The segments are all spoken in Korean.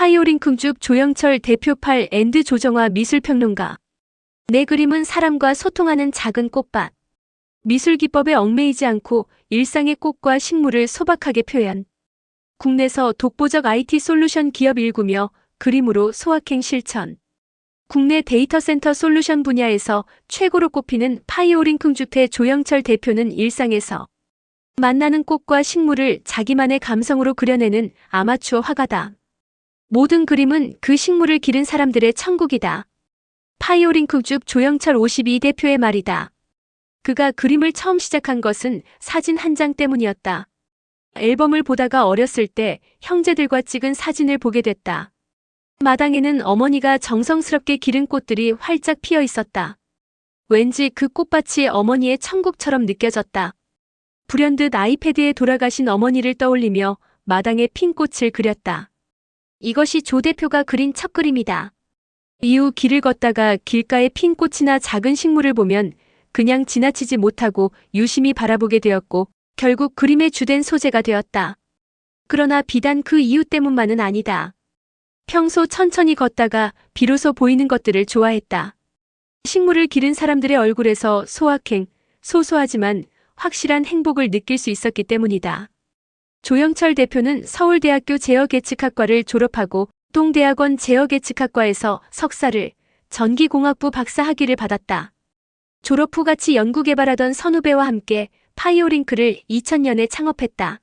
파이오링크죽 조영철 대표 8앤드 조정화 미술평론가. 내 그림은 사람과 소통하는 작은 꽃밭. 미술 기법에 얽매이지 않고 일상의 꽃과 식물을 소박하게 표현. 국내에서 독보적 IT 솔루션 기업 일구며 그림으로 소확행 실천. 국내 데이터 센터 솔루션 분야에서 최고로 꼽히는 파이오링크죽대 조영철 대표는 일상에서 만나는 꽃과 식물을 자기만의 감성으로 그려내는 아마추어 화가다. 모든 그림은 그 식물을 기른 사람들의 천국이다. 파이오링크죽 조영철 52 대표의 말이다. 그가 그림을 처음 시작한 것은 사진 한 장 때문이었다. 앨범을 보다가 어렸을 때 형제들과 찍은 사진을 보게 됐다. 마당에는 어머니가 정성스럽게 기른 꽃들이 활짝 피어 있었다. 왠지 그 꽃밭이 어머니의 천국처럼 느껴졌다. 불현듯 아이패드에 돌아가신 어머니를 떠올리며 마당에 핀 꽃을 그렸다. 이것이 조 대표가 그린 첫 그림이다. 이후 길을 걷다가 길가에 핀 꽃이나 작은 식물을 보면 그냥 지나치지 못하고 유심히 바라보게 되었고 결국 그림의 주된 소재가 되었다. 그러나 비단 그 이유 때문만은 아니다. 평소 천천히 걷다가 비로소 보이는 것들을 좋아했다. 식물을 기른 사람들의 얼굴에서 소확행, 소소하지만 확실한 행복을 느낄 수 있었기 때문이다. 조영철 대표는 서울대학교 제어계측학과를 졸업하고 동대학원 제어계측학과에서 석사를, 전기공학부 박사 학위를 받았다. 졸업 후 같이 연구개발하던 선후배와 함께 파이오링크를 2000년에 창업했다.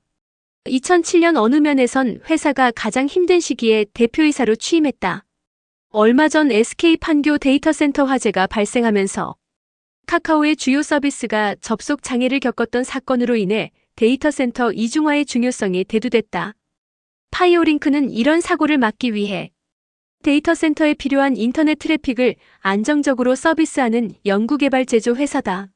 2007년 어느 면에선 회사가 가장 힘든 시기에 대표이사로 취임했다. 얼마 전 SK 판교 데이터센터 화재가 발생하면서 카카오의 주요 서비스가 접속 장애를 겪었던 사건으로 인해 데이터센터 이중화의 중요성이 대두됐다. 파이오링크는 이런 사고를 막기 위해 데이터센터에 필요한 인터넷 트래픽을 안정적으로 서비스하는 연구개발 제조 회사다.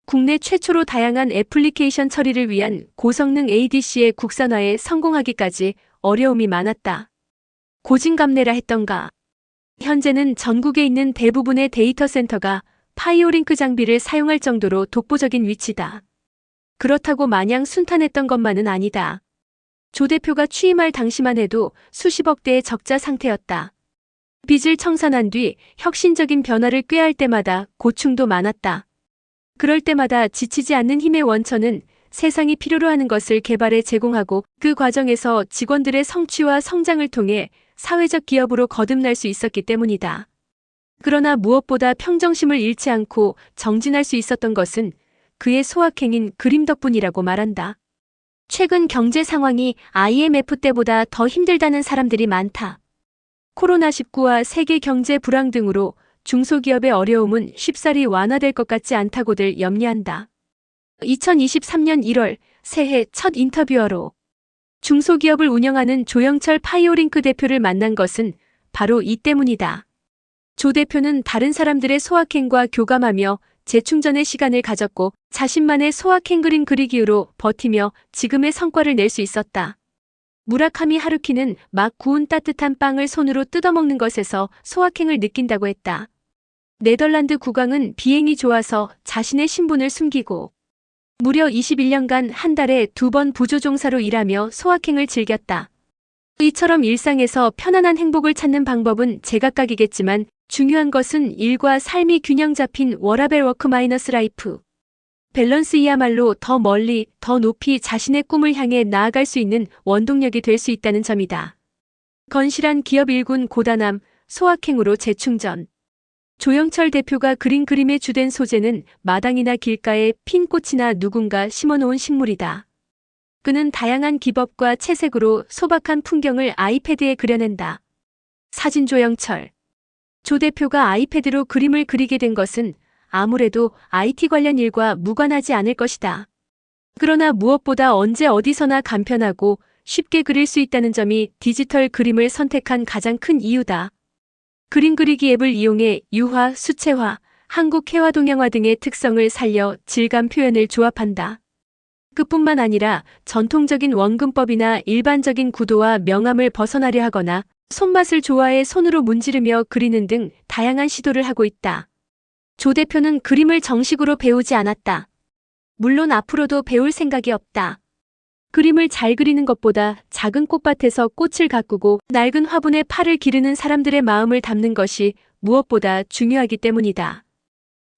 국내 최초로 다양한 애플리케이션 처리를 위한 고성능 ADC의 국산화에 성공하기까지 어려움이 많았다. 고진감래라 했던가. 현재는 전국에 있는 대부분의 데이터 센터가 파이오링크 장비를 사용할 정도로 독보적인 위치다. 그렇다고 마냥 순탄했던 것만은 아니다. 조 대표가 취임할 당시만 해도 수십억 대의 적자 상태였다. 빚을 청산한 뒤 혁신적인 변화를 꾀할 때마다 고충도 많았다. 그럴 때마다 지치지 않는 힘의 원천은 세상이 필요로 하는 것을 개발해 제공하고 그 과정에서 직원들의 성취와 성장을 통해 사회적 기업으로 거듭날 수 있었기 때문이다. 그러나 무엇보다 평정심을 잃지 않고 정진할 수 있었던 것은 그의 소확행인 그림 덕분이라고 말한다. 최근 경제 상황이 IMF 때보다 더 힘들다는 사람들이 많다. 코로나19와 세계 경제 불황 등으로 중소기업의 어려움은 쉽사리 완화될 것 같지 않다고들 염려한다. 2023년 1월 새해 첫 인터뷰어로 중소기업을 운영하는 조영철 파이오링크 대표를 만난 것은 바로 이 때문이다. 조 대표는 다른 사람들의 소확행과 교감하며 재충전의 시간을 가졌고 자신만의 소확행 그림 그리기로 버티며 지금의 성과를 낼 수 있었다. 무라카미 하루키는 막 구운 따뜻한 빵을 손으로 뜯어먹는 것에서 소확행을 느낀다고 했다. 네덜란드 국왕은 비행이 좋아서 자신의 신분을 숨기고 무려 21년간 한 달에 2번 부조종사로 일하며 소확행을 즐겼다. 이처럼 일상에서 편안한 행복을 찾는 방법은 제각각이겠지만 중요한 것은 일과 삶이 균형 잡힌 워라밸 워크 마이너스 라이프. 밸런스이야말로 더 멀리, 더 높이 자신의 꿈을 향해 나아갈 수 있는 원동력이 될 수 있다는 점이다. 건실한 기업 일군 고단함, 소확행으로 재충전. 조영철 대표가 그린 그림의 주된 소재는 마당이나 길가에 핀 꽃이나 누군가 심어놓은 식물이다. 그는 다양한 기법과 채색으로 소박한 풍경을 아이패드에 그려낸다. 사진 조영철. 조 대표가 아이패드로 그림을 그리게 된 것은 아무래도 IT 관련 일과 무관하지 않을 것이다. 그러나 무엇보다 언제 어디서나 간편하고 쉽게 그릴 수 있다는 점이 디지털 그림을 선택한 가장 큰 이유다. 그림 그리기 앱을 이용해 유화, 수채화, 한국 회화 동양화 등의 특성을 살려 질감 표현을 조합한다. 그뿐만 아니라 전통적인 원근법이나 일반적인 구도와 명암을 벗어나려 하거나 손맛을 좋아해 손으로 문지르며 그리는 등 다양한 시도를 하고 있다. 조 대표는 그림을 정식으로 배우지 않았다. 물론 앞으로도 배울 생각이 없다. 그림을 잘 그리는 것보다 작은 꽃밭에서 꽃을 가꾸고 낡은 화분에 팔을 기르는 사람들의 마음을 담는 것이 무엇보다 중요하기 때문이다.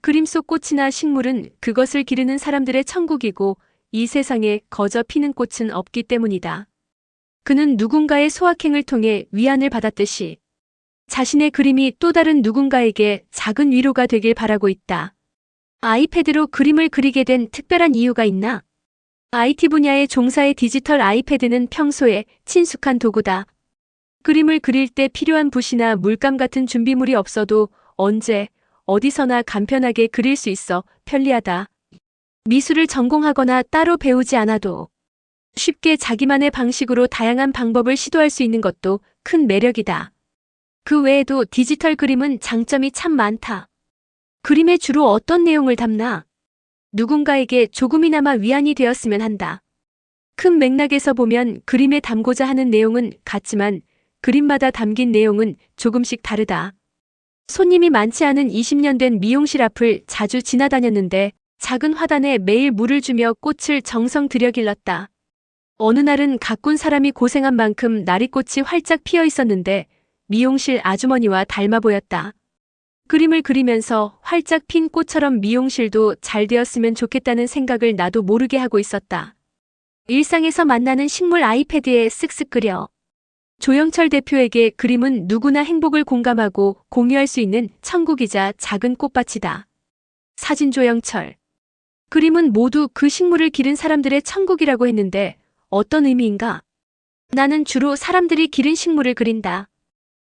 그림 속 꽃이나 식물은 그것을 기르는 사람들의 천국이고 이 세상에 거저 피는 꽃은 없기 때문이다. 그는 누군가의 소확행을 통해 위안을 받았듯이 자신의 그림이 또 다른 누군가에게 작은 위로가 되길 바라고 있다. 아이패드로 그림을 그리게 된 특별한 이유가 있나? IT 분야의 종사의 디지털 아이패드는 평소에 친숙한 도구다. 그림을 그릴 때 필요한 붓이나 물감 같은 준비물이 없어도 언제, 어디서나 간편하게 그릴 수 있어 편리하다. 미술을 전공하거나 따로 배우지 않아도 쉽게 자기만의 방식으로 다양한 방법을 시도할 수 있는 것도 큰 매력이다. 그 외에도 디지털 그림은 장점이 참 많다. 그림에 주로 어떤 내용을 담나? 누군가에게 조금이나마 위안이 되었으면 한다. 큰 맥락에서 보면 그림에 담고자 하는 내용은 같지만 그림마다 담긴 내용은 조금씩 다르다. 손님이 많지 않은 20년 된 미용실 앞을 자주 지나다녔는데 작은 화단에 매일 물을 주며 꽃을 정성 들여 길렀다. 어느 날은 가꾼 사람이 고생한 만큼 나리꽃이 활짝 피어 있었는데 미용실 아주머니와 닮아 보였다. 그림을 그리면서 활짝 핀 꽃처럼 미용실도 잘 되었으면 좋겠다는 생각을 나도 모르게 하고 있었다. 일상에서 만나는 식물 아이패드에 쓱쓱 그려. 조영철 대표에게 그림은 누구나 행복을 공감하고 공유할 수 있는 천국이자 작은 꽃밭이다. 사진 조영철. 그림은 모두 그 식물을 기른 사람들의 천국이라고 했는데 어떤 의미인가? 나는 주로 사람들이 기른 식물을 그린다.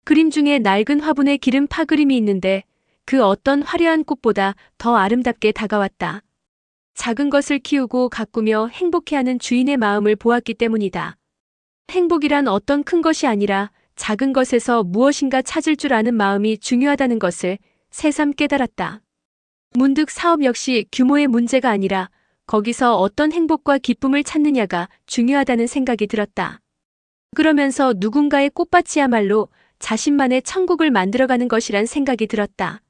그림 중에 낡은 화분에 기른 파그림이 있는데 그 어떤 화려한 꽃보다 더 아름답게 다가왔다. 작은 것을 키우고 가꾸며 행복해하는 주인의 마음을 보았기 때문이다. 행복이란 어떤 큰 것이 아니라 작은 것에서 무엇인가 찾을 줄 아는 마음이 중요하다는 것을 새삼 깨달았다. 문득 사업 역시 규모의 문제가 아니라 거기서 어떤 행복과 기쁨을 찾느냐가 중요하다는 생각이 들었다. 그러면서 누군가의 꽃밭이야말로 자신만의 천국을 만들어가는 것이란 생각이 들었다.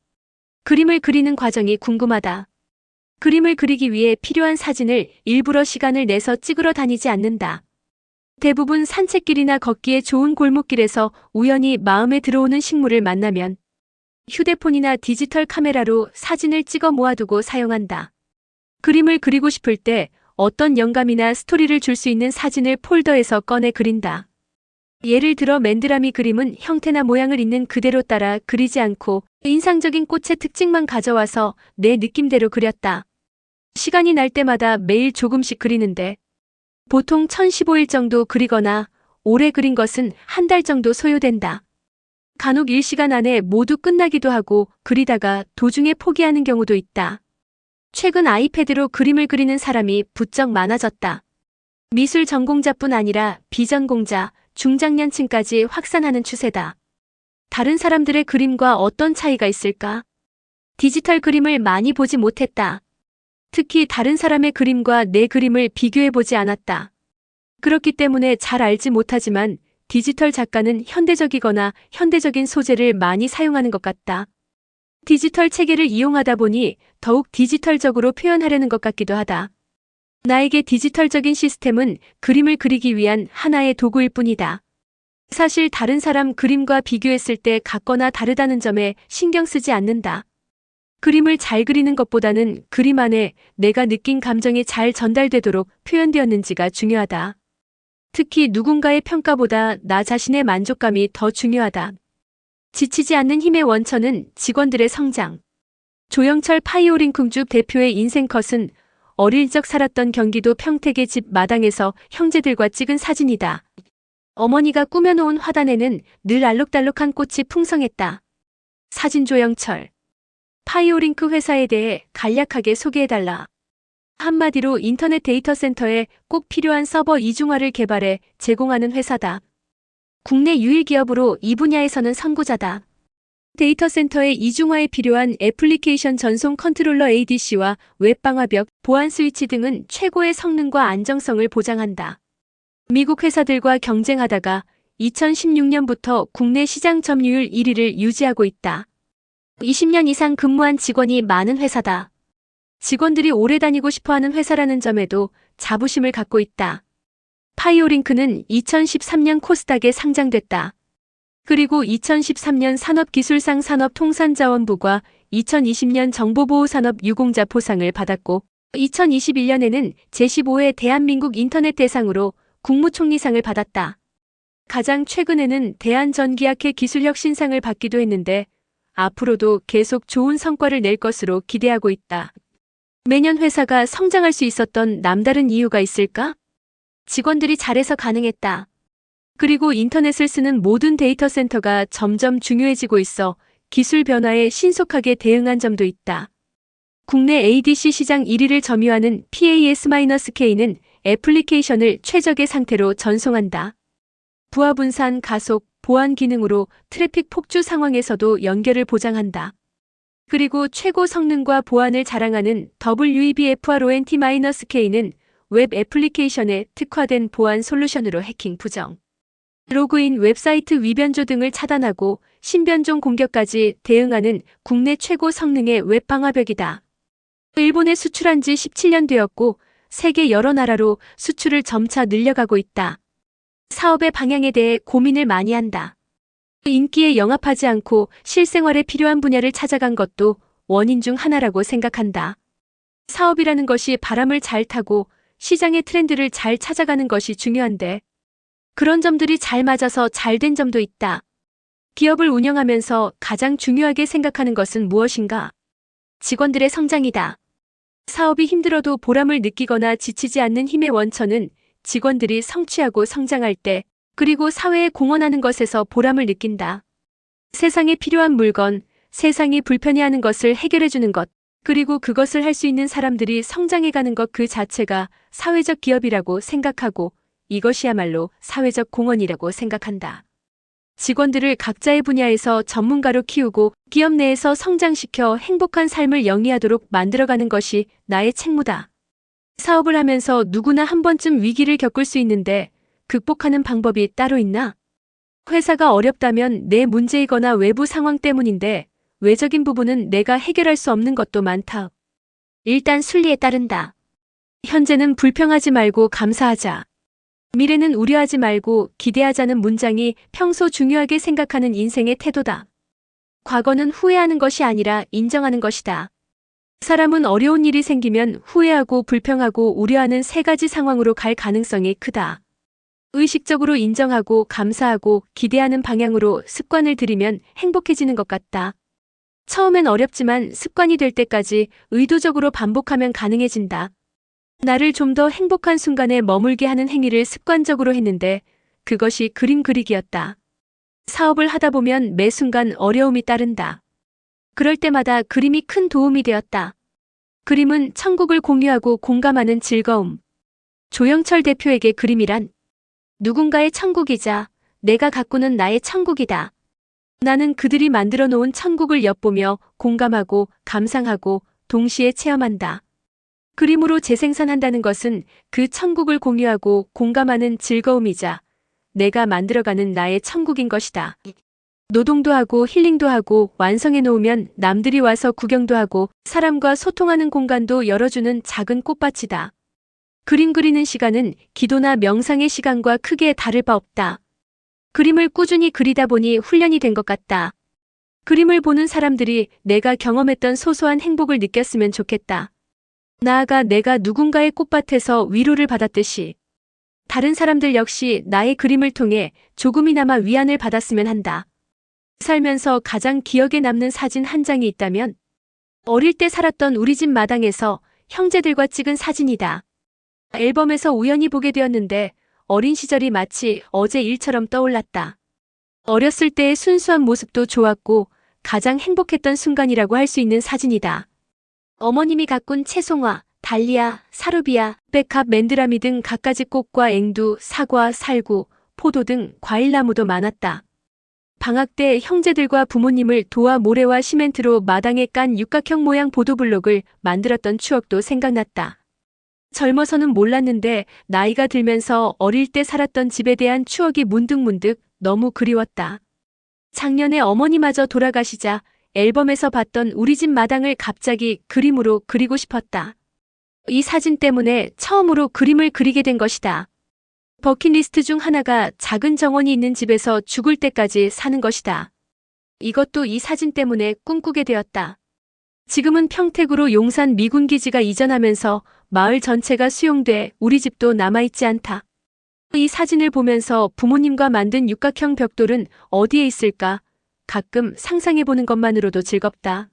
그림을 그리는 과정이 궁금하다. 그림을 그리기 위해 필요한 사진을 일부러 시간을 내서 찍으러 다니지 않는다. 대부분 산책길이나 걷기에 좋은 골목길에서 우연히 마음에 들어오는 식물을 만나면 휴대폰이나 디지털 카메라로 사진을 찍어 모아두고 사용한다. 그림을 그리고 싶을 때 어떤 영감이나 스토리를 줄 수 있는 사진을 폴더에서 꺼내 그린다. 예를 들어 맨드라미 그림은 형태나 모양을 있는 그대로 따라 그리지 않고 인상적인 꽃의 특징만 가져와서 내 느낌대로 그렸다. 시간이 날 때마다 매일 조금씩 그리는데 보통 1015일 정도 그리거나 오래 그린 것은 한 달 정도 소요된다. 간혹 일시간 안에 모두 끝나기도 하고 그리다가 도중에 포기하는 경우도 있다. 최근 아이패드로 그림을 그리는 사람이 부쩍 많아졌다. 미술 전공자뿐 아니라 비전공자, 중장년층까지 확산하는 추세다. 다른 사람들의 그림과 어떤 차이가 있을까? 디지털 그림을 많이 보지 못했다. 특히 다른 사람의 그림과 내 그림을 비교해보지 않았다. 그렇기 때문에 잘 알지 못하지만 디지털 작가는 현대적이거나 현대적인 소재를 많이 사용하는 것 같다. 디지털 체계를 이용하다 보니 더욱 디지털적으로 표현하려는 것 같기도 하다. 나에게 디지털적인 시스템은 그림을 그리기 위한 하나의 도구일 뿐이다. 사실 다른 사람 그림과 비교했을 때 같거나 다르다는 점에 신경 쓰지 않는다. 그림을 잘 그리는 것보다는 그림 안에 내가 느낀 감정이 잘 전달되도록 표현되었는지가 중요하다. 특히 누군가의 평가보다 나 자신의 만족감이 더 중요하다. 지치지 않는 힘의 원천은 직원들의 성장. 조영철 파이오링쿵주 대표의 인생컷은 어릴 적 살았던 경기도 평택의 집 마당에서 형제들과 찍은 사진이다. 어머니가 꾸며놓은 화단에는 늘 알록달록한 꽃이 풍성했다. 사진 조영철. 파이오링크 회사에 대해 간략하게 소개해달라. 한마디로 인터넷 데이터 센터에 꼭 필요한 서버 이중화를 개발해 제공하는 회사다. 국내 유일 기업으로 이 분야에서는 선구자다. 데이터 센터의 이중화에 필요한 애플리케이션 전송 컨트롤러 ADC와 웹방화벽, 보안 스위치 등은 최고의 성능과 안정성을 보장한다. 미국 회사들과 경쟁하다가 2016년부터 국내 시장 점유율 1위를 유지하고 있다. 20년 이상 근무한 직원이 많은 회사다. 직원들이 오래 다니고 싶어하는 회사라는 점에도 자부심을 갖고 있다. 파이오링크는 2013년 코스닥에 상장됐다. 그리고 2013년 산업기술상 산업통상자원부가 2020년 정보보호산업유공자포상을 받았고 2021년에는 제15회 대한민국 인터넷 대상으로 국무총리상을 받았다. 가장 최근에는 대한전기학회 기술혁신상을 받기도 했는데 앞으로도 계속 좋은 성과를 낼 것으로 기대하고 있다. 매년 회사가 성장할 수 있었던 남다른 이유가 있을까? 직원들이 잘해서 가능했다. 그리고 인터넷을 쓰는 모든 데이터 센터가 점점 중요해지고 있어 기술 변화에 신속하게 대응한 점도 있다. 국내 ADC 시장 1위를 점유하는 PAS-K는 애플리케이션을 최적의 상태로 전송한다. 부하 분산, 가속, 보안 기능으로 트래픽 폭주 상황에서도 연결을 보장한다. 그리고 최고 성능과 보안을 자랑하는 WEBFRONT-K는 웹 애플리케이션에 특화된 보안 솔루션으로 해킹 부정, 로그인, 웹사이트 위변조 등을 차단하고 신변종 공격까지 대응하는 국내 최고 성능의 웹 방화벽이다. 일본에 수출한 지 17년 되었고 세계 여러 나라로 수출을 점차 늘려가고 있다. 사업의 방향에 대해 고민을 많이 한다. 인기에 영합하지 않고 실생활에 필요한 분야를 찾아간 것도 원인 중 하나라고 생각한다. 사업이라는 것이 바람을 잘 타고 시장의 트렌드를 잘 찾아가는 것이 중요한데 그런 점들이 잘 맞아서 잘 된 점도 있다. 기업을 운영하면서 가장 중요하게 생각하는 것은 무엇인가? 직원들의 성장이다. 사업이 힘들어도 보람을 느끼거나 지치지 않는 힘의 원천은 직원들이 성취하고 성장할 때 그리고 사회에 공헌하는 것에서 보람을 느낀다. 세상에 필요한 물건, 세상이 불편해하는 것을 해결해주는 것, 그리고 그것을 할 수 있는 사람들이 성장해가는 것 그 자체가 사회적 기업이라고 생각하고 이것이야말로 사회적 공헌이라고 생각한다. 직원들을 각자의 분야에서 전문가로 키우고 기업 내에서 성장시켜 행복한 삶을 영위하도록 만들어가는 것이 나의 책무다. 사업을 하면서 누구나 한 번쯤 위기를 겪을 수 있는데 극복하는 방법이 따로 있나? 회사가 어렵다면 내 문제이거나 외부 상황 때문인데 외적인 부분은 내가 해결할 수 없는 것도 많다. 일단 순리에 따른다. 현재는 불평하지 말고 감사하자. 미래는 우려하지 말고 기대하자는 문장이 평소 중요하게 생각하는 인생의 태도다. 과거는 후회하는 것이 아니라 인정하는 것이다. 사람은 어려운 일이 생기면 후회하고 불평하고 우려하는 세 가지 상황으로 갈 가능성이 크다. 의식적으로 인정하고 감사하고 기대하는 방향으로 습관을 들이면 행복해지는 것 같다. 처음엔 어렵지만 습관이 될 때까지 의도적으로 반복하면 가능해진다. 나를 좀 더 행복한 순간에 머물게 하는 행위를 습관적으로 했는데 그것이 그림 그리기였다. 사업을 하다 보면 매 순간 어려움이 따른다. 그럴 때마다 그림이 큰 도움이 되었다. 그림은 천국을 공유하고 공감하는 즐거움. 조영철 대표에게 그림이란 누군가의 천국이자 내가 가꾸는 나의 천국이다. 나는 그들이 만들어 놓은 천국을 엿보며 공감하고 감상하고 동시에 체험한다. 그림으로 재생산한다는 것은 그 천국을 공유하고 공감하는 즐거움이자 내가 만들어가는 나의 천국인 것이다. 노동도 하고 힐링도 하고 완성해 놓으면 남들이 와서 구경도 하고 사람과 소통하는 공간도 열어주는 작은 꽃밭이다. 그림 그리는 시간은 기도나 명상의 시간과 크게 다를 바 없다. 그림을 꾸준히 그리다 보니 훈련이 된 것 같다. 그림을 보는 사람들이 내가 경험했던 소소한 행복을 느꼈으면 좋겠다. 나아가 내가 누군가의 꽃밭에서 위로를 받았듯이 다른 사람들 역시 나의 그림을 통해 조금이나마 위안을 받았으면 한다. 살면서 가장 기억에 남는 사진 한 장이 있다면 어릴 때 살았던 우리 집 마당에서 형제들과 찍은 사진이다. 앨범에서 우연히 보게 되었는데 어린 시절이 마치 어제 일처럼 떠올랐다. 어렸을 때의 순수한 모습도 좋았고 가장 행복했던 순간이라고 할 수 있는 사진이다. 어머님이 가꾼 채송화, 달리아, 사루비아, 백합, 맨드라미 등 갖가지 꽃과 앵두, 사과, 살구, 포도 등 과일나무도 많았다. 방학 때 형제들과 부모님을 도와 모래와 시멘트로 마당에 깐 육각형 모양 보도블록을 만들었던 추억도 생각났다. 젊어서는 몰랐는데 나이가 들면서 어릴 때 살았던 집에 대한 추억이 문득문득 너무 그리웠다. 작년에 어머니마저 돌아가시자 앨범에서 봤던 우리 집 마당을 갑자기 그림으로 그리고 싶었다. 이 사진 때문에 처음으로 그림을 그리게 된 것이다. 버킷리스트 중 하나가 작은 정원이 있는 집에서 죽을 때까지 사는 것이다. 이것도 이 사진 때문에 꿈꾸게 되었다. 지금은 평택으로 용산 미군기지가 이전하면서 마을 전체가 수용돼 우리 집도 남아있지 않다. 이 사진을 보면서 부모님과 만든 육각형 벽돌은 어디에 있을까? 가끔 상상해보는 것만으로도 즐겁다.